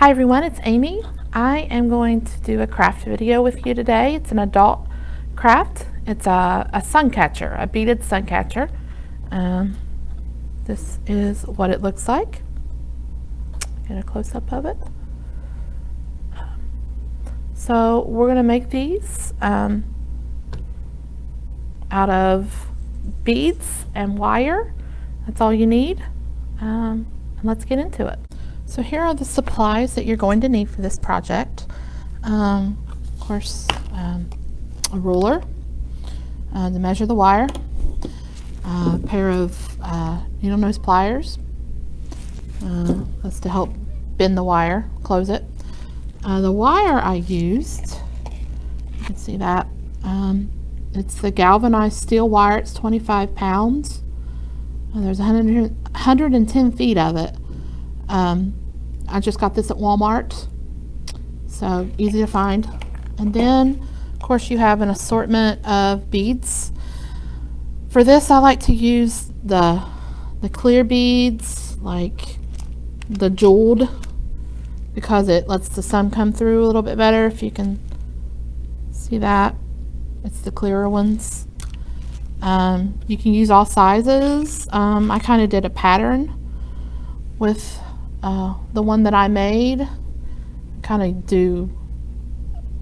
Hi everyone, it's Amy. I am going to do a craft video with you today. It's an adult craft. It's a sun catcher, a beaded sun catcher. This is what it looks like. Get a close-up of it. So we're going to make these out of beads and wire. That's all you need. And let's get into it. So here are the supplies that you're going to need for this project. Of course, a ruler to measure the wire, a pair of needle nose pliers. That's to help bend the wire, close it. The wire I used, you can see that, it's the galvanized steel wire. It's 25 pounds. There's 110 feet of it. I just got this at Walmart, so easy to find. And then, of course, you have an assortment of beads. For this, I like to use the clear beads, like the jeweled, because it lets the sun come through a little bit better. If you can see that, it's the clearer ones. You can use all sizes. I kind of did a pattern with the one that I made. Kind of do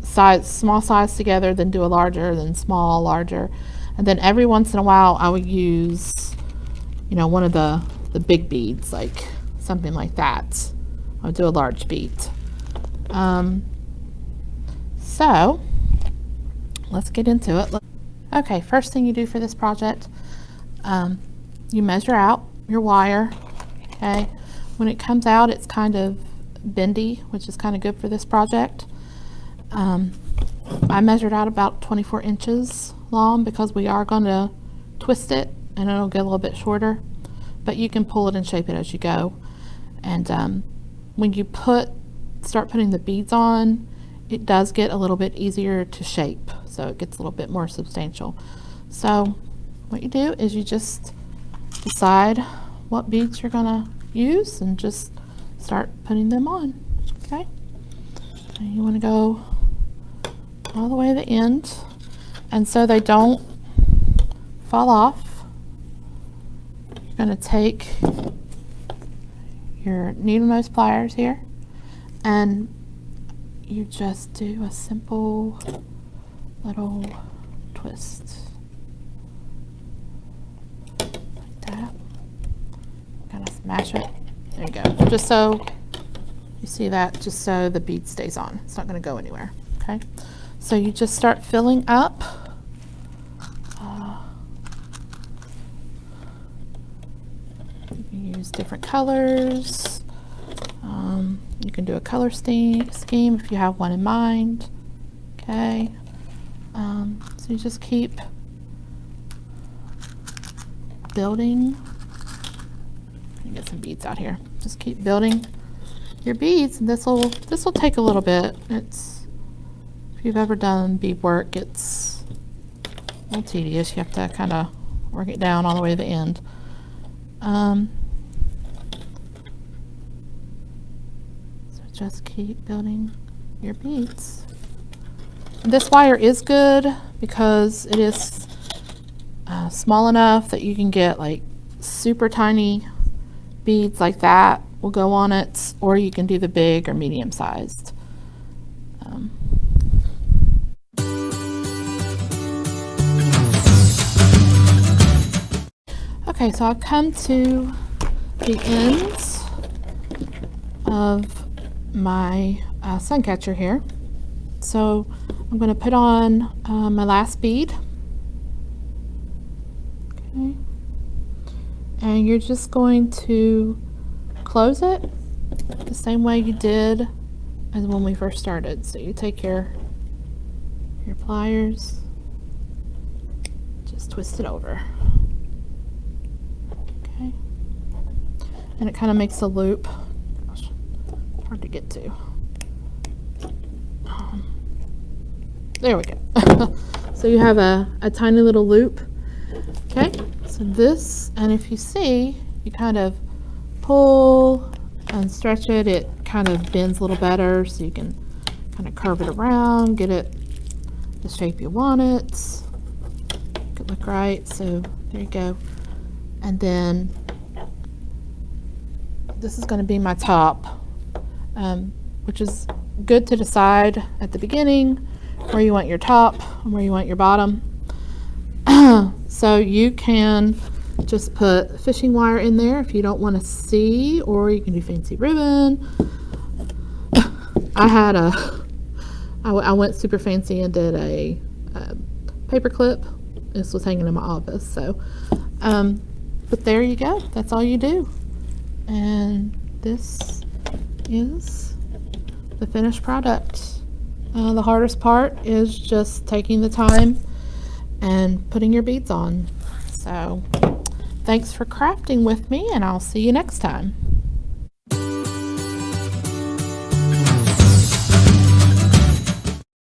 small size together, then do a larger, then small, larger, and then every once in a while I would use, you know, one of the big beads, like something like that. I would do a large bead. So let's get into it. Okay, first thing you do for this project, you measure out your wire. Okay, when it comes out, it's kind of bendy, which is kind of good for this project. I measured out about 24 inches long because we are going to twist it and it'll get a little bit shorter, but you can pull it and shape it as you go. And when you start putting the beads on, it does get a little bit easier to shape, so it gets a little bit more substantial. So what you do is you just decide what beads you're gonna use and just start putting them on. Okay, and you want to go all the way to the end, and so they don't fall off, you're going to take your needle nose pliers here and you just do a simple little twist like that. Kind of smash it. There you go. Just so you see that, just so the bead stays on. It's not going to go anywhere. Okay. So you just start filling up. You can use different colors. You can do a color scheme if you have one in mind. Okay. So you just keep building. Let me get some beads out here. Just keep building your beads, and this will take a little bit. If you've ever done bead work, it's a little tedious. You have to kind of work it down all the way to the end. So just keep building your beads. And this wire is good because it is small enough that you can get like super tiny beads like that will go on it, or you can do the big or medium sized. Okay, so I've come to the ends of my sun catcher here. So I'm going to put on my last bead. Okay. And you're just going to close it the same way you did as when we first started. So you take your pliers, just twist it over. Okay. And it kind of makes a loop. Gosh, hard to get to. There we go. So you have a tiny little loop. Okay, so this, and if you see, you kind of pull and stretch it, it kind of bends a little better, so you can kind of curve it around, get it the shape you want it. Make it look right. So there you go. And then this is going to be my top, which is good to decide at the beginning where you want your top and where you want your bottom. So you can just put fishing wire in there if you don't want to see, or you can do fancy ribbon. I went super fancy and did a paper clip. This was hanging in my office. So but there you go, that's all you do. And this is the finished product. The hardest part is just taking the time and putting your beads on. So thanks for crafting with me, and I'll see you next time.